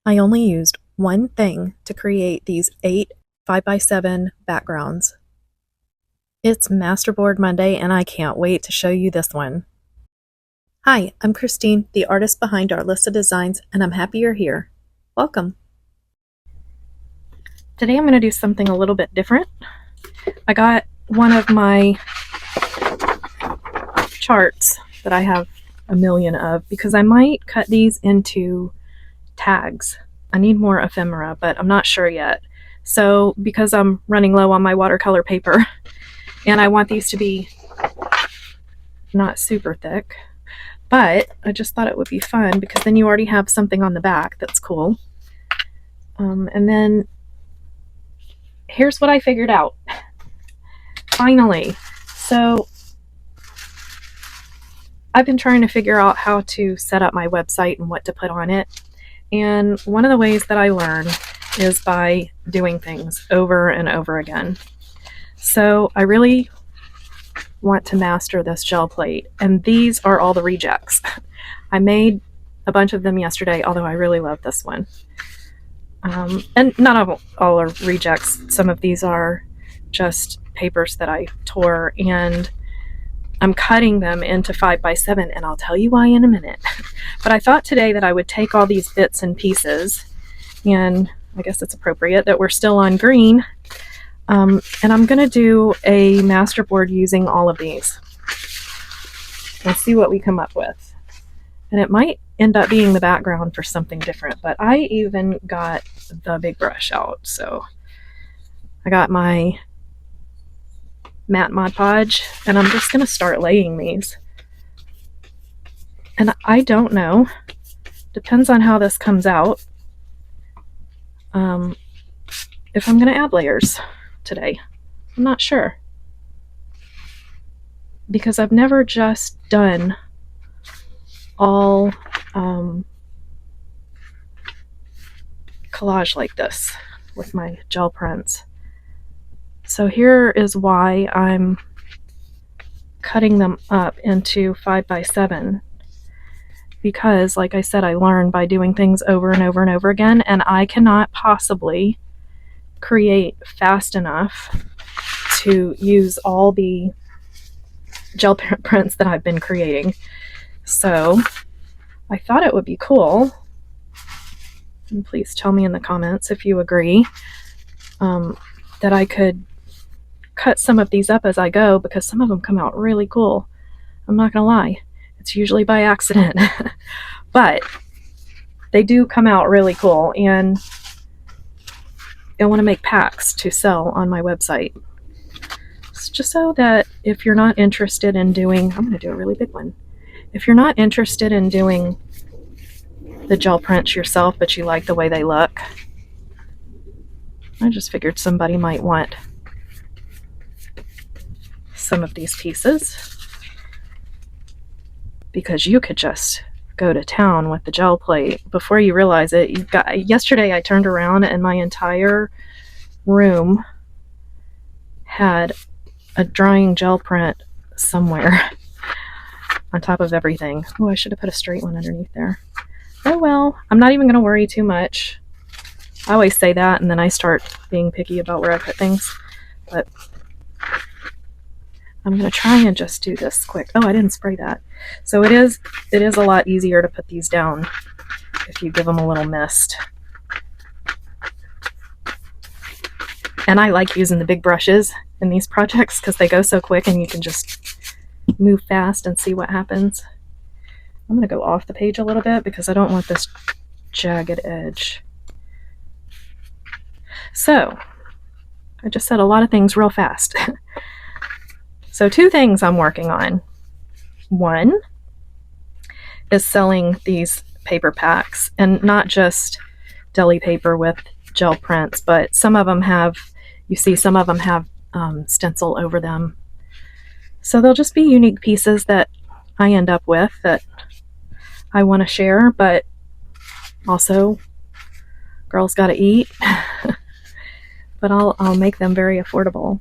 I only used one thing to create these 8 5x7 backgrounds. It's Masterboard Monday and I can't wait to show you this one. Hi, I'm Christine, the artist behind Arlissa Designs, and I'm happy you're here. Welcome. Today I'm going to do something a little bit different. I got one of my charts that I have a million of because I might cut these into tags. I need more ephemera, but I'm not sure yet. So because I'm running low on my watercolor paper and I want these to be not super thick, but I just thought it would be fun because then you already have something on the back that's cool. And then here's what I figured out. Finally. So I've been trying to figure out how to set up my website and what to put on it. And one of the ways that I learn is by doing things over and over again. So I really want to master this gel plate, and these are all the rejects. I made a bunch of them yesterday, although I really love this one. And not all are rejects. Some of these are just papers that I tore, and I'm cutting them into 5x7, and I'll tell you why in a minute. But I thought today that I would take all these bits and pieces, and I guess it's appropriate that we're still on green, and I'm going to do a masterboard using all of these and see what we come up with. And it might end up being the background for something different, but I even got the big brush out. So I got my matte Mod Podge, and I'm just going to start laying these. And I don't know, depends on how this comes out, if I'm going to add layers today. I'm not sure, because I've never just done all collage like this with my gel prints. So here is why I'm cutting them up into 5x7, because like I said, I learn by doing things over and over and over again, and I cannot possibly create fast enough to use all the gel prints that I've been creating. So I thought it would be cool, and please tell me in the comments if you agree, that I could cut some of these up as I go, because some of them come out really cool. I'm not gonna lie, it's usually by accident. But they do come out really cool, and I want to make packs to sell on my website. It's just so that if you're not interested in doing, I'm going to do a really big one. If you're not interested in doing the gel prints yourself, but you like the way they look, I just figured somebody might want some of these pieces, because you could just go to town with the gel plate before you realize it. You've got, yesterday I turned around and my entire room had a drying gel print somewhere on top of everything. Oh, I should have put a straight one underneath there. Oh well, I'm not even going to worry too much. I always say that, and then I start being picky about where I put things. But I'm going to try and just do this quick. Oh, I didn't spray that. So it is a lot easier to put these down if you give them a little mist. And I like using the big brushes in these projects because they go so quick and you can just move fast and see what happens. I'm going to go off the page a little bit because I don't want this jagged edge. So I just said a lot of things real fast. So 2 things I'm working on. One is selling these paper packs, and not just deli paper with gel prints, but some of them have, you see some of them have stencil over them. So they'll just be unique pieces that I end up with that I want to share, but also girls got to eat. But I'll make them very affordable.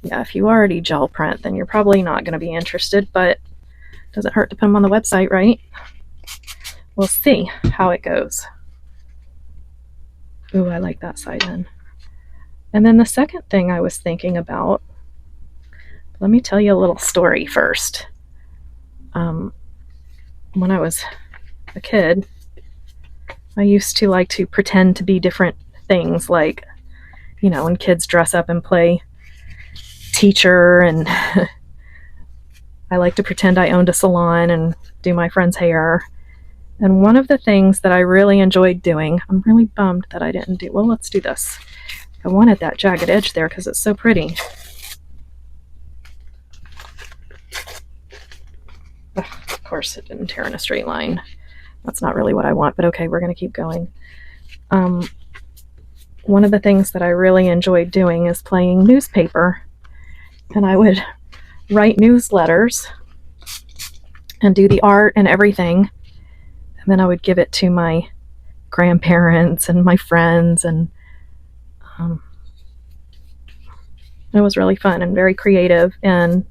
Yeah, if you already gel print, then you're probably not going to be interested, but it doesn't hurt to put them on the website, right? We'll see how it goes. Ooh, I like that side in. And then the second thing I was thinking about, let me tell you a little story first. When I was a kid, I used to like to pretend to be different things, like, you know, when kids dress up and play teacher, and I like to pretend I owned a salon and do my friend's hair. And one of the things that I really enjoyed doing, I'm really bummed that I didn't do, well, let's do this. I wanted that jagged edge there because it's so pretty. Ugh, of course it didn't tear in a straight line. That's not really what I want, but okay, we're going to keep going. One of the things that I really enjoyed doing is playing newspaper. And I would write newsletters and do the art and everything. And then I would give it to my grandparents and my friends, and it was really fun and very creative. And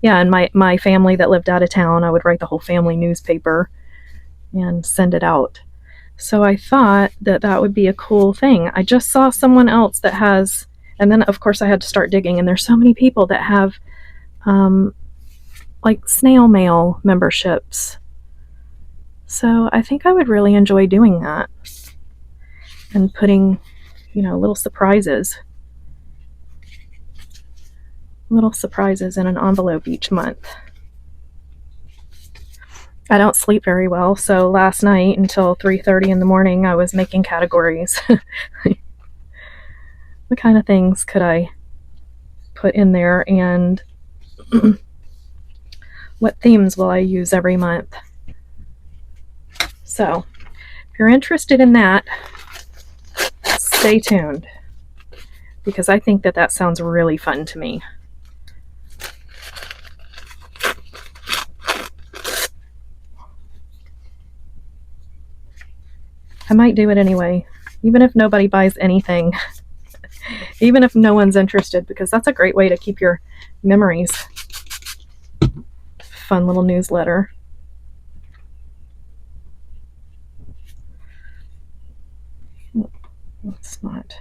yeah, and my family that lived out of town, I would write the whole family newspaper and send it out. So I thought that that would be a cool thing. I just saw someone else that has, and then of course I had to start digging, and there's so many people that have like snail mail memberships. So I think I would really enjoy doing that and putting, you know, little surprises in an envelope each month. I don't sleep very well, so last night until 3:30 in the morning I was making categories. What kind of things could I put in there, and what themes will I use every month? So if you're interested in that, stay tuned, because I think that that sounds really fun to me. I might do it anyway, even if nobody buys anything, even if no one's interested, because that's a great way to keep your memories. Fun little newsletter. Let's not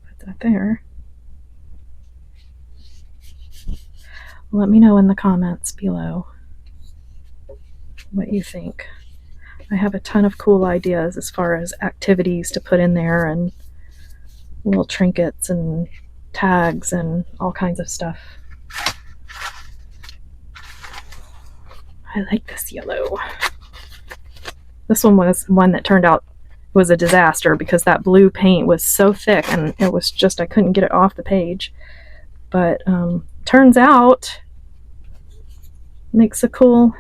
put that there. Let me know in the comments below what you think. I have a ton of cool ideas as far as activities to put in there, and little trinkets and tags and all kinds of stuff. I like this yellow. This one was one that turned out was a disaster because that blue paint was so thick, and it was just, I couldn't get it off the page. But turns out makes a cool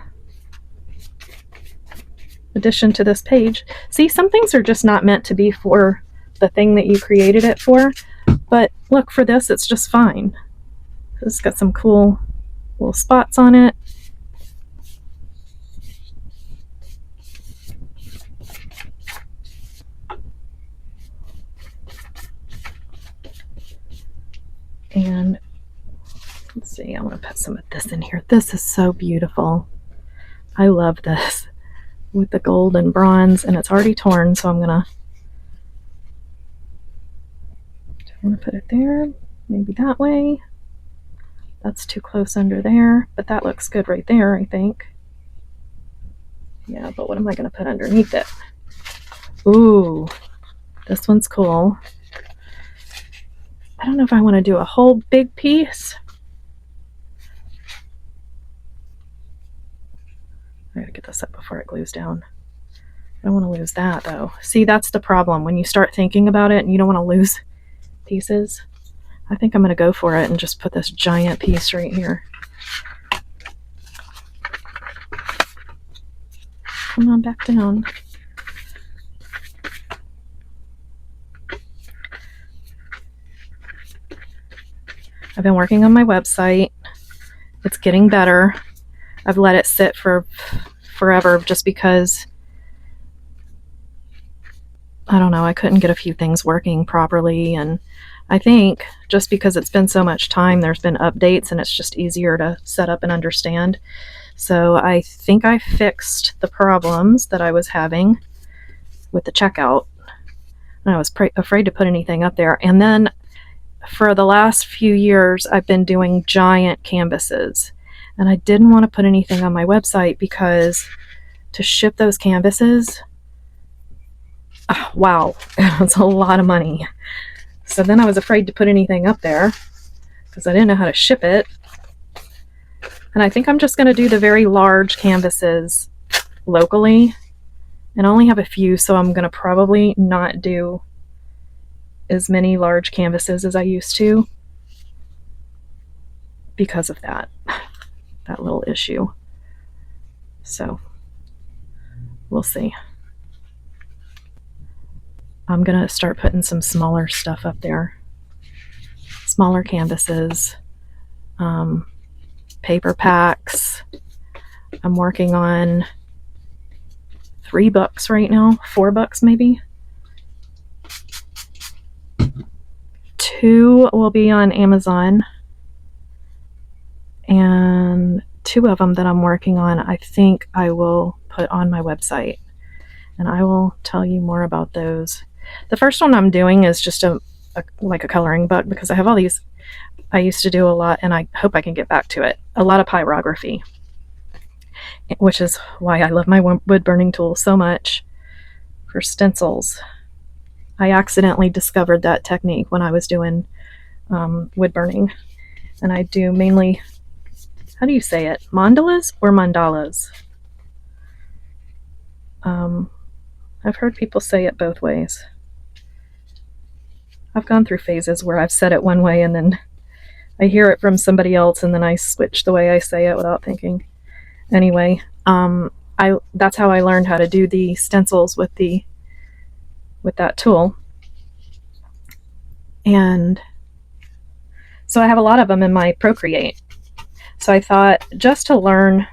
addition to this page. See, some things are just not meant to be for the thing that you created it for, but look, for this it's just fine. It's got some cool little spots on it. And let's see, I want to put some of this in here. This is so beautiful. I love this with the gold and bronze, and it's already torn, so I'm gonna put it there, maybe that way. That's too close under there, but that looks good right there, I think. Yeah, but what am I gonna put underneath it? Ooh, this one's cool. I don't know if I want to do a whole big piece. I gotta get this up before it glues down. I don't want to lose that though. See, that's the problem when you start thinking about it and you don't want to lose pieces. I think I'm gonna go for it and just put this giant piece right here. Come on back down. I've been working on my website. It's getting better. I've let it sit for forever just because, I don't know, I couldn't get a few things working properly, and I think just because it's been so much time, there's been updates and it's just easier to set up and understand. So I think I fixed the problems that I was having with the checkout. And I was afraid to put anything up there. And then for the last few years, I've been doing giant canvases. And I didn't want to put anything on my website because to ship those canvases, wow, it's a lot of money. So then I was afraid to put anything up there because I didn't know how to ship it. And I think I'm just going to do the very large canvases locally. And I only have a few, so I'm going to probably not do as many large canvases as I used to because of that little issue. So we'll see. I'm going to start putting some smaller stuff up there. Smaller canvases, paper packs. I'm working on 3 books right now, 4 books maybe. 2 will be on Amazon, and 2 of them that I'm working on, I think I will put on my website, and I will tell you more about those. The first one I'm doing is just like a coloring book because I have all these. I used to do a lot, and I hope I can get back to it. A lot of pyrography, which is why I love my wood burning tool so much for stencils. I accidentally discovered that technique when I was doing wood burning, and I do mainly, how do you say it, mandalas or mandalas? I've heard people say it both ways. I've gone through phases where I've said it one way and then I hear it from somebody else and then I switch the way I say it without thinking. Anyway, that's how I learned how to do the stencils with that tool. And so I have a lot of them in my Procreate. So I thought just to learn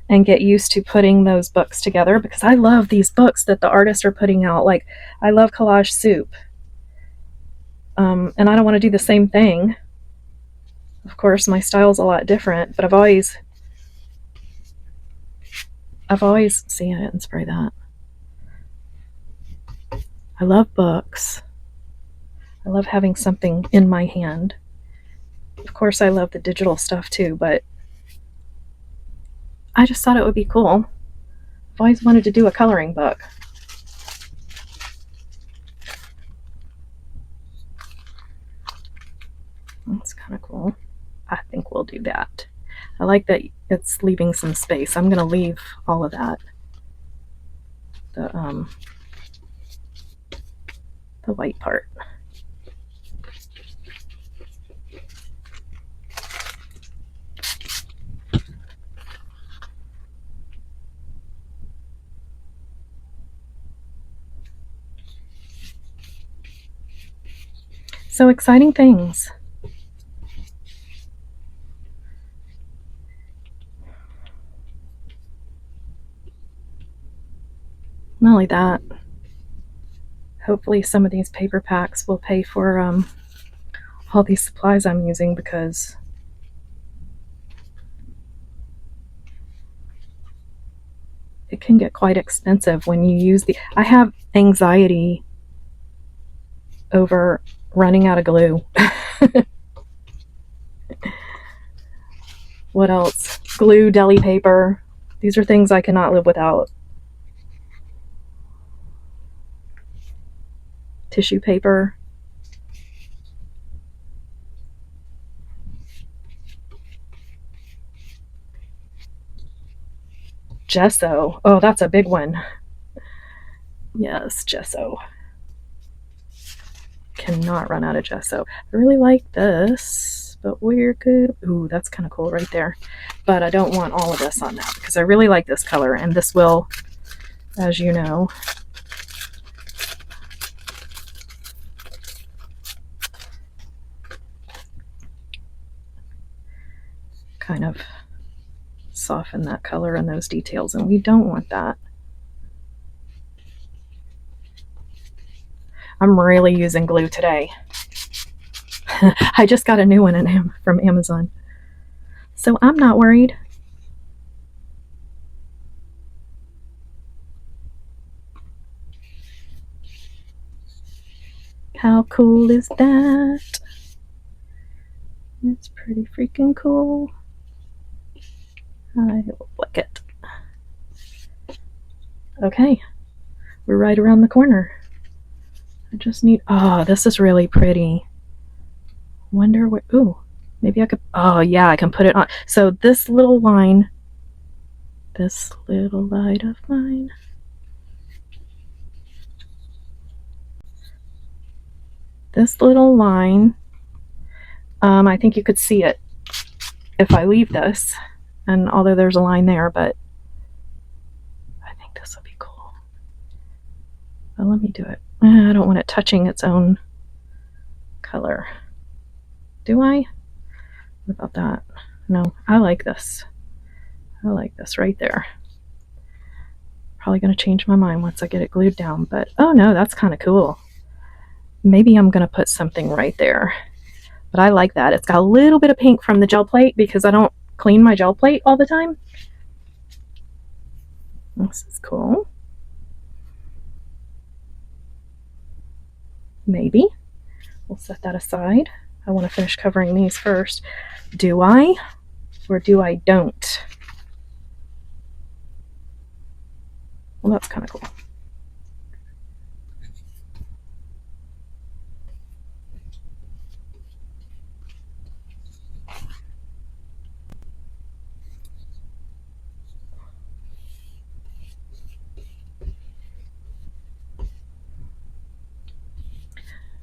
and get used to putting those books together, because I love these books that the artists are putting out. Like, I love Collage Soup. And I don't want to do the same thing. Of course, my style's a lot different, but I've always, see, I didn't spray that. I love books. I love having something in my hand. Of course, I love the digital stuff too, but I just thought it would be cool. I've always wanted to do a coloring book. That's kind of cool. I think we'll do that. I like that it's leaving some space. I'm going to leave all of that. The white part. So exciting things. Not only that, hopefully some of these paper packs will pay for all these supplies I'm using, because it can get quite expensive when you use I have anxiety over running out of glue. What else? Glue, deli paper. These are things I cannot live without. Tissue paper. Gesso. Oh, that's a big one. Yes, gesso. Cannot run out of gesso. I really like this, but we're good. Ooh, that's kind of cool right there. But I don't want all of this on that because I really like this color, and this will, as you know, kind of soften that color and those details, and we don't want that. I'm really using glue today. I just got a new one from Amazon. So I'm not worried. How cool is that? It's pretty freaking cool. I like it. Okay, we're right around the corner. I just need, oh, this is really pretty. Wonder where, ooh, maybe I could, oh yeah, I can put it on. So this little line, this little light of mine, this little line, I think you could see it if I leave this, and although there's a line there, but I think this will be cool. Well, let me do it. I don't want it touching its own color. Do I? What about that? No, I like this. I like this right there. Probably going to change my mind once I get it glued down, but oh no, that's kind of cool. Maybe I'm going to put something right there. But I like that. It's got a little bit of pink from the gel plate because I don't clean my gel plate all the time. This is cool. Maybe. We'll set that aside. I want to finish covering these first. Do I? Or do I don't? Well, that's kind of cool.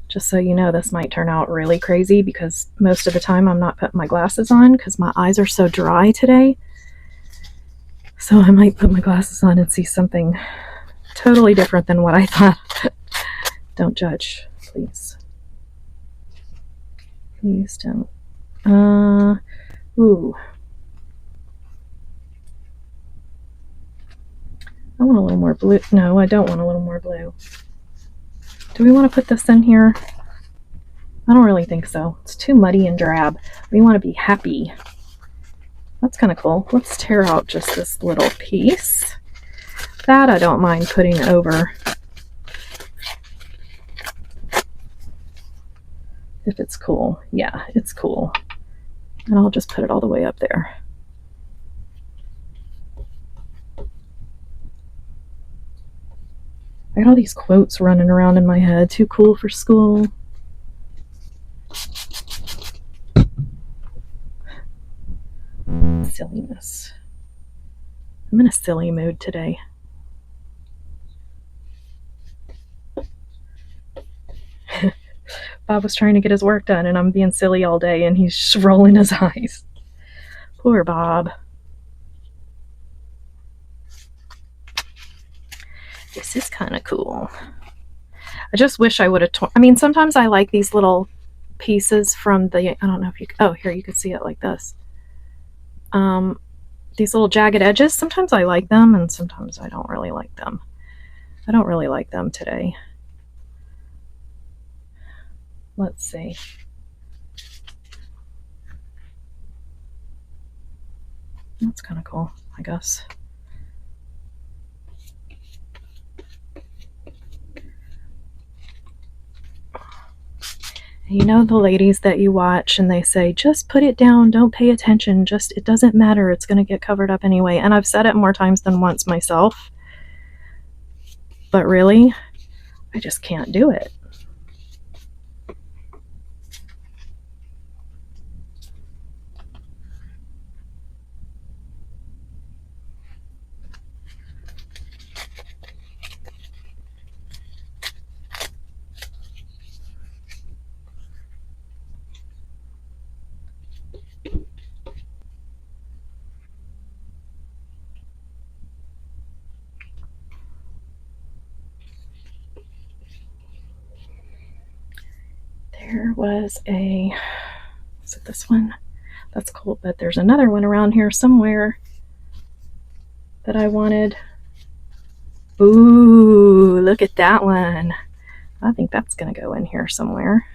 Just so you know, this might turn out really crazy because most of the time I'm not putting my glasses on because my eyes are so dry today. So I might put my glasses on and see something totally different than what I thought. Don't judge, please. Please don't. Ooh. I want a little more blue. No, I don't want a little more blue. Do we want to put this in here? I don't really think so. It's too muddy and drab. We want to be happy. That's kind of cool. Let's tear out just this little piece. That I don't mind putting over. If it's cool. Yeah, it's cool. And I'll just put it all the way up there. I got all these quotes running around in my head. Too cool for school. Silliness. I'm in a silly mood today. Bob was trying to get his work done and I'm being silly all day and he's just rolling his eyes. Poor Bob. This is kind of cool. I just wish I would have torn. I mean, sometimes I like these little pieces from the, I don't know if you, oh, here you can see it like this. These little jagged edges, sometimes I like them and sometimes I don't really like them. I don't really like them today. Let's see. That's kind of cool, I guess. You know the ladies that you watch and they say, just put it down, don't pay attention, just, it doesn't matter, it's going to get covered up anyway. And I've said it more times than once myself. But really, I just can't do it. There was a, is it this one? That's cool, but there's another one around here somewhere that I wanted. Ooh, look at that one. I think that's gonna go in here somewhere.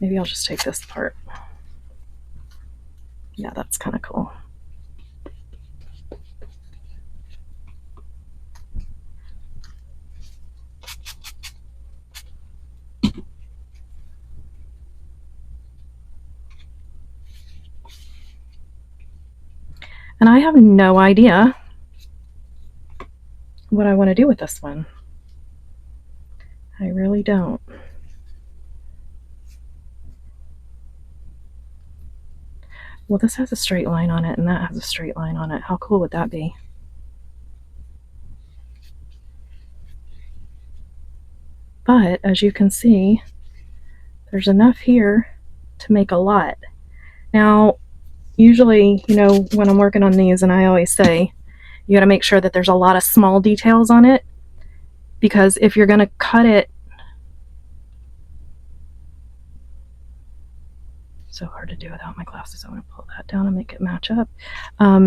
Maybe I'll just take this part. Yeah, that's kind of cool. And I have no idea what I want to do with this one. I really don't. Well, this has a straight line on it, and that has a straight line on it. How cool would that be? But as you can see, there's enough here to make a lot. Now, usually, when I'm working on these, and I always say, you got to make sure that there's a lot of small details on it, because if you're going to cut it, so hard to do without my glasses. I'm going to pull that down and make it match up.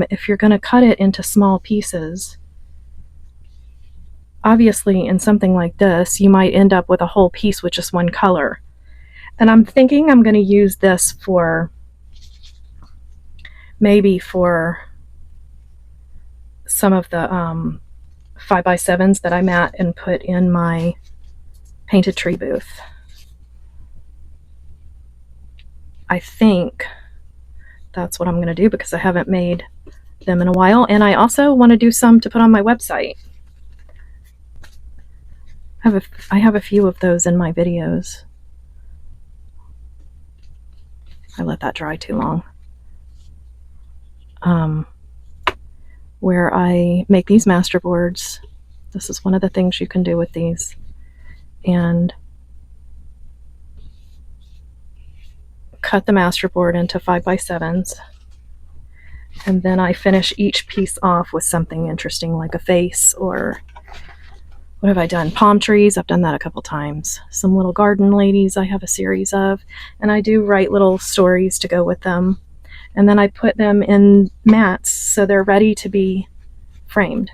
If you're going to cut it into small pieces, obviously in something like this, you might end up with a whole piece with just one color. And I'm thinking I'm going to use this for maybe for some of the 5x7s that I mat and put in my painted tree booth. I think that's what I'm going to do because I haven't made them in a while, and I also want to do some to put on my website. I have a few of those in my videos. I let that dry too long. Where I make these master boards. This is one of the things you can do with these. And cut the master board into 5x7s. And then I finish each piece off with something interesting like a face, or what have I done? Palm trees. I've done that a couple times. Some little garden ladies I have a series of. And I do write little stories to go with them. And then I put them in mats so they're ready to be framed.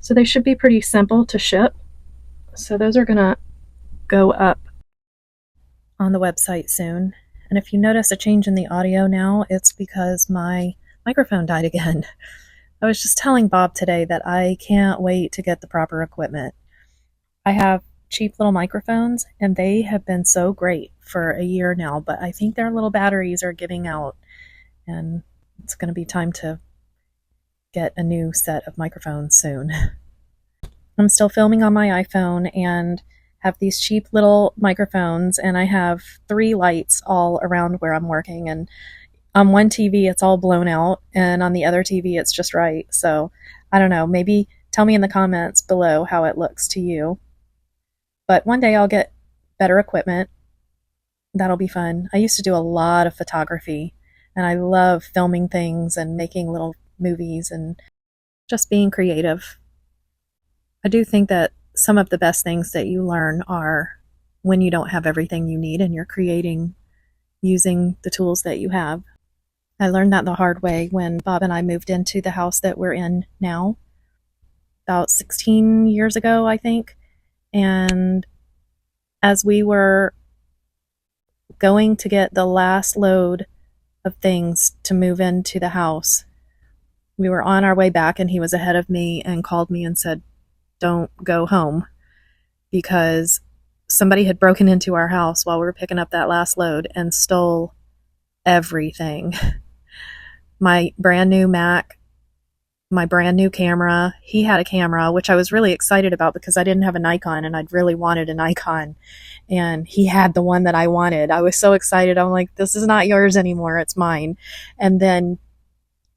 So they should be pretty simple to ship. So those are going to go up on the website soon. And if you notice a change in the audio now, it's because my microphone died again. I was just telling Bob today that I can't wait to get the proper equipment. I have cheap little microphones, and they have been so great for a year now, but I think their little batteries are giving out, and it's going to be time to get a new set of microphones soon. I'm still filming on my iPhone and have these cheap little microphones, and I have 3 lights all around where I'm working, and on one TV it's all blown out, and on the other TV it's just right. So I don't know, maybe tell me in the comments below how it looks to you. But one day I'll get better equipment. That'll be fun. I used to do a lot of photography, and I love filming things and making little movies and just being creative. I do think that some of the best things that you learn are when you don't have everything you need and you're creating using the tools that you have. I learned that the hard way when Bob and I moved into the house that we're in now, about 16 years ago, I think. And as we were going to get the last load of things to move into the house, we were on our way back, and he was ahead of me and called me and said, "Don't go home," because somebody had broken into our house while we were picking up that last load and stole everything. My brand new Mac, my brand new camera. He had a camera, which I was really excited about because I didn't have a Nikon and I'd really wanted a Nikon. And he had the one that I wanted. I was so excited. I'm like, this is not yours anymore. It's mine. And then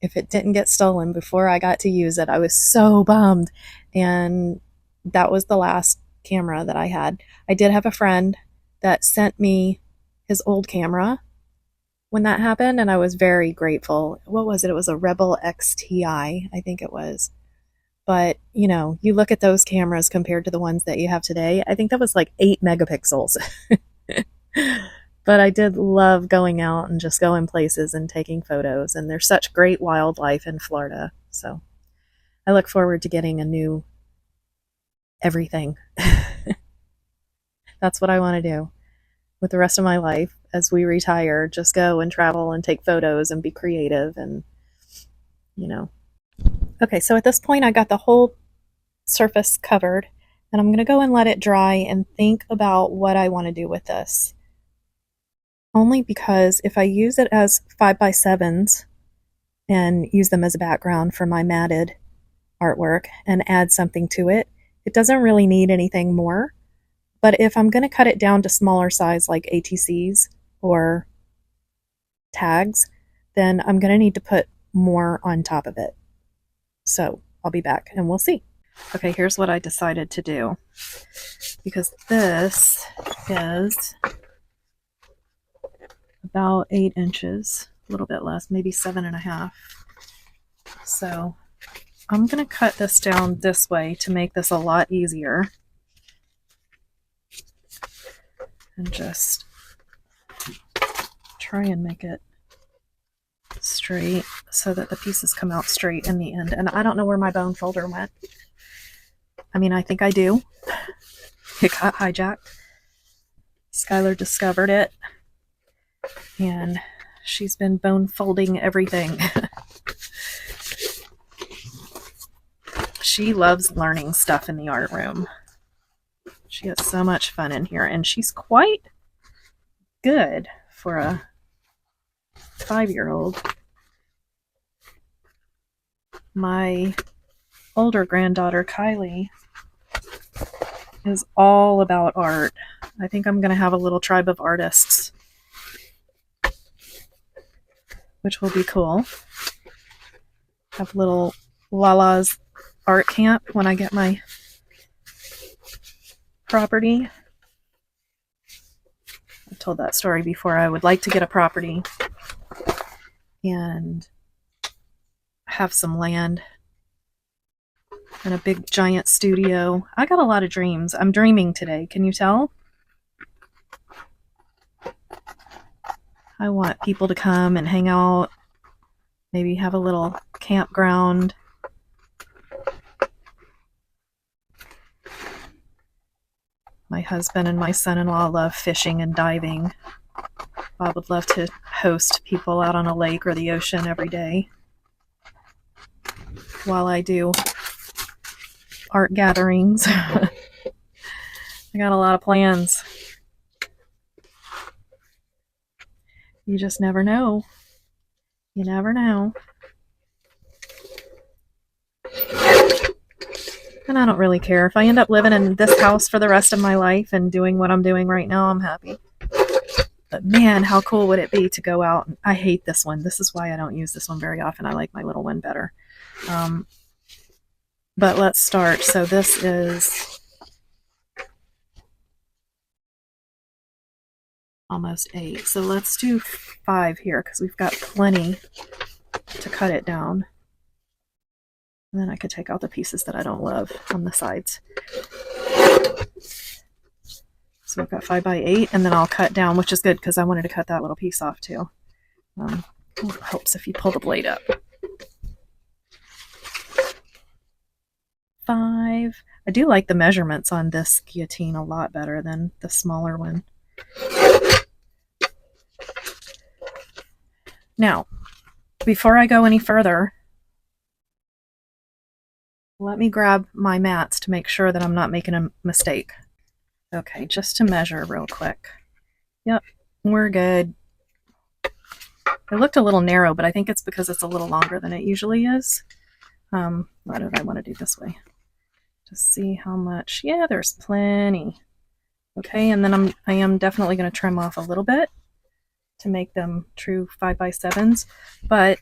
if it didn't get stolen before I got to use it, I was so bummed. And that was the last camera that I had. I did have a friend that sent me his old camera when that happened, and I was very grateful. What was it? It was a Rebel XTI, I think it was. But, you look at those cameras compared to the ones that you have today, I think that was like 8 megapixels. But I did love going out and just going places and taking photos, and there's such great wildlife in Florida. So I look forward to getting a new everything. That's what I want to do with the rest of my life. as we retire, just go and travel and take photos and be creative and, you know. Okay, so at this point I got the whole surface covered, and I'm going to go and let it dry and think about what I want to do with this. Only because if I use it as 5x7s and use them as a background for my matted artwork and add something to it, it doesn't really need anything more. But if I'm going to cut it down to smaller size like ATCs or tags, then I'm going to need to put more on top of it. So I'll be back and we'll see. Okay, here's what I decided to do. Because this is about 8 inches, a little bit less, maybe 7.5. So I'm going to cut this down this way to make this a lot easier. And just try and make it straight so that the pieces come out straight in the end. And I don't know where my bone folder went. I mean, I think I do. It got hijacked. Skylar discovered it, and she's been bone folding everything. She loves learning stuff in the art room. She has so much fun in here, and she's quite good for a 5-year-old. My older granddaughter, Kylie, is all about art. I think I'm going to have a little tribe of artists, which will be cool. Have little Lala's art camp when I get my property. I've told that story before. I would like to get a property and have some land and a big giant studio. I got a lot of dreams. I'm dreaming today. Can you tell? I want people to come and hang out, maybe have a little campground. My husband and my son-in-law love fishing and diving. Bob would love to host people out on a lake or the ocean every day while I do art gatherings. I got a lot of plans. You just never know. You never know. And I don't really care. If I end up living in this house for the rest of my life and doing what I'm doing right now, I'm happy. But man, how cool would it be to go out? I hate this one. This is why I don't use this one very often. I like my little one better. But let's start. So this is almost 8. So let's do 5 here because we've got plenty to cut it down. And then I could take out the pieces that I don't love on the sides. So we've got 5x8, and then I'll cut down, which is good because I wanted to cut that little piece off too. It helps if you pull the blade up. 5. I do like the measurements on this guillotine a lot better than the smaller one. Now, before I go any further, let me grab my mats to make sure that I'm not making a mistake. Okay, just to measure real quick. Yep, we're good. It looked a little narrow, but I think it's because it's a little longer than it usually is. Why did I want to do this way? Just see how much. Yeah, there's plenty. Okay, and then I am definitely going to trim off a little bit to make them true 5x7s, but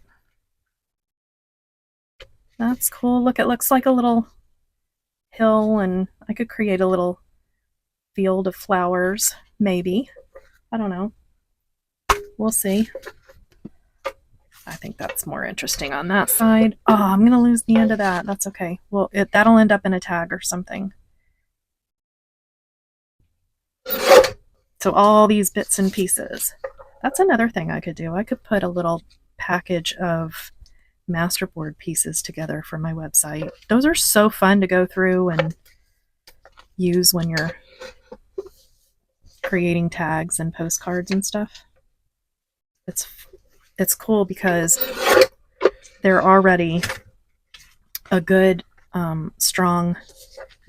that's cool. Look, it looks like a little hill, and I could create a little field of flowers, maybe. I don't know. We'll see. I think that's more interesting on that side. Oh, I'm going to lose the end of that. That's okay. Well, that'll end up in a tag or something. So all these bits and pieces. That's another thing I could do. I could put a little package of masterboard pieces together for my website. Those are so fun to go through and use when you're creating tags and postcards and stuff. It's cool because they're already a good strong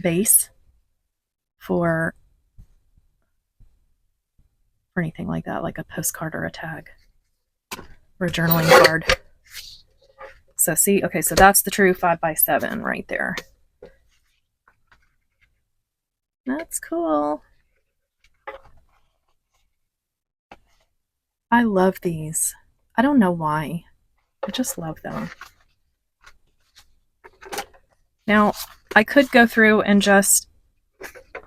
base for anything like that, like a postcard or a tag or a journaling card. So see, okay, so that's the true 5x7 right there. That's cool. I love these. I don't know why. I just love them. Now, I could go through and just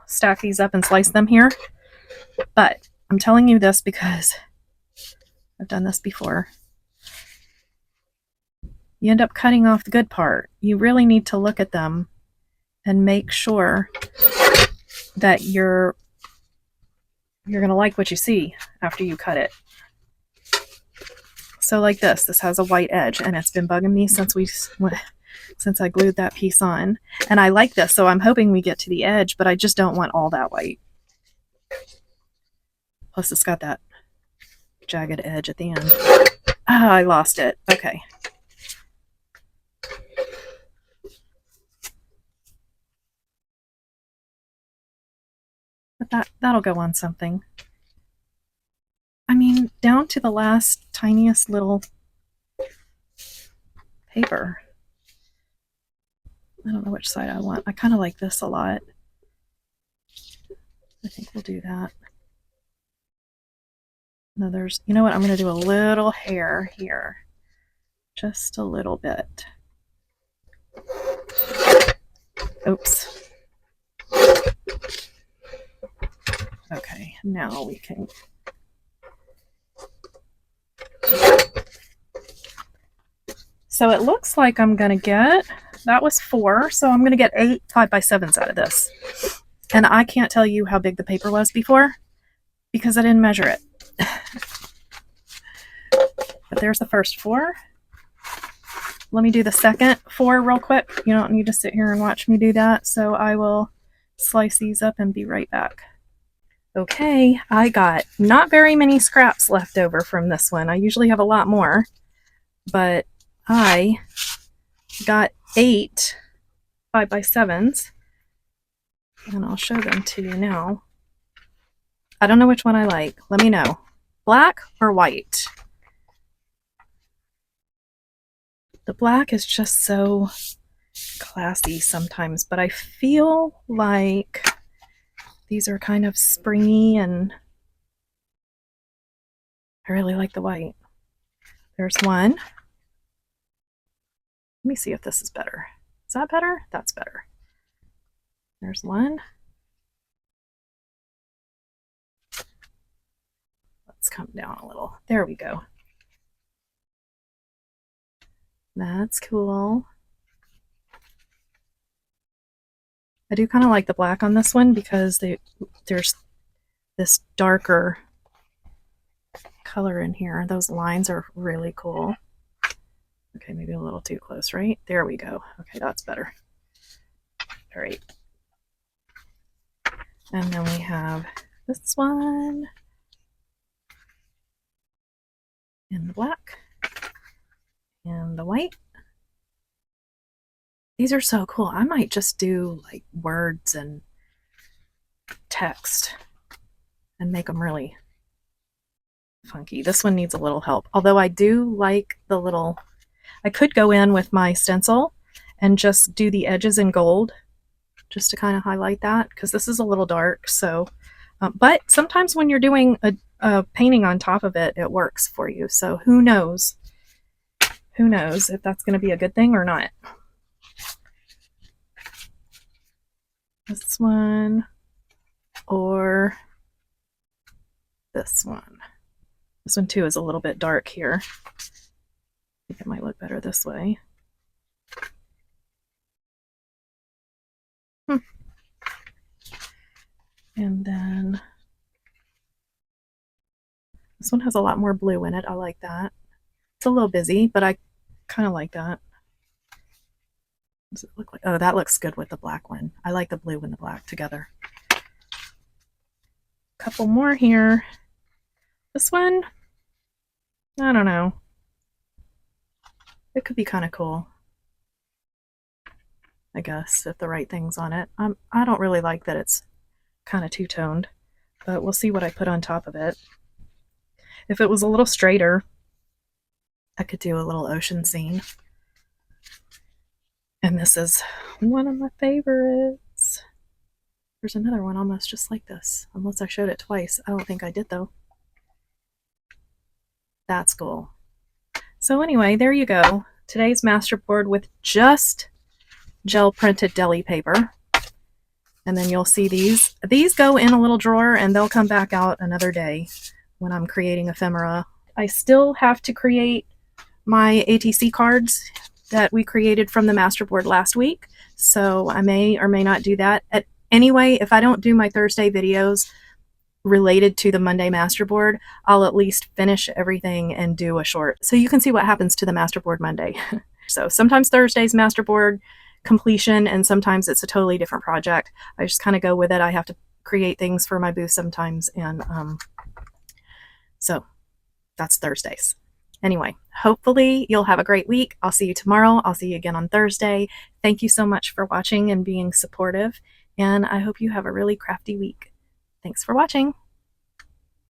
stack these up and slice them here, but I'm telling you this because I've done this before. You end up cutting off the good part. You really need to look at them and make sure that you're going to like what you see after you cut it. So like this has a white edge, and it's been bugging me since I glued that piece on. And I like this, so I'm hoping we get to the edge, but I just don't want all that white. Plus it's got that jagged edge at the end. Ah, I lost it. Okay. But that'll go on something. I mean, down to the last tiniest little paper. I don't know which side I want. I kind of like this a lot. I think we'll do that. No, you know what? I'm going to do a little hair here. Just a little bit. Oops. Okay, now we can... So it looks like I'm going to get... That was 4, so I'm going to get 8 5x7s out of this. And I can't tell you how big the paper was before because I didn't measure it. But there's the first 4. Let me do the second 4 real quick. You don't need to sit here and watch me do that. So I will slice these up and be right back. Okay, I got not very many scraps left over from this one. I usually have a lot more, but I got 8 5x7s, and I'll show them to you now. I don't know which one I like. Let me know. Black or white? The black is just so classy sometimes, but I feel like these are kind of springy, and I really like the white. There's one. Let me see if this is better. Is that better? That's better. There's one. Let's come down a little. There we go. That's cool. I do kind of like the black on this one because there's this darker color in here. Those lines are really cool. Okay, maybe a little too close, right? There we go. Okay, that's better. All right. And then we have this one in the black and the white. These are so cool. I might just do like words and text and make them really funky. This one needs a little help. Although I do like the little... I could go in with my stencil and just do the edges in gold just to kind of highlight that, because this is a little dark. So, but sometimes when you're doing a painting on top of it, it works for you. So who knows? Who knows if that's going to be a good thing or not. This one or this one. This one too is a little bit dark here. I think it might look better this way. And then this one has a lot more blue in it. I like that. It's a little busy, but I kind of like that. What does it look like? Oh, that looks good with the black one. I like the blue and the black together. couple more here. This one, I don't know. It could be kind of cool, I guess, if the right thing's on it. I don't really like that it's kind of two-toned, but we'll see what I put on top of it. If it was a little straighter, I could do a little ocean scene. And this is one of my favorites. There's another one almost just like this, unless I showed it twice. I don't think I did, though. That's cool. So anyway, there you go. Today's masterboard with just gel printed deli paper. And then you'll see these. These go in a little drawer and they'll come back out another day when I'm creating ephemera. I still have to create my ATC cards that we created from the masterboard last week. So I may or may not do that. Anyway, if I don't do my Thursday videos related to the Monday masterboard, I'll at least finish everything and do a short. So you can see what happens to the masterboard Monday. So sometimes Thursday's masterboard completion and sometimes it's a totally different project. I just kind of go with it. I have to create things for my booth sometimes, and so that's Thursdays. Anyway, hopefully you'll have a great week. I'll see you tomorrow. I'll see you again on Thursday. Thank you so much for watching and being supportive, and I hope you have a really crafty week. Thanks for watching.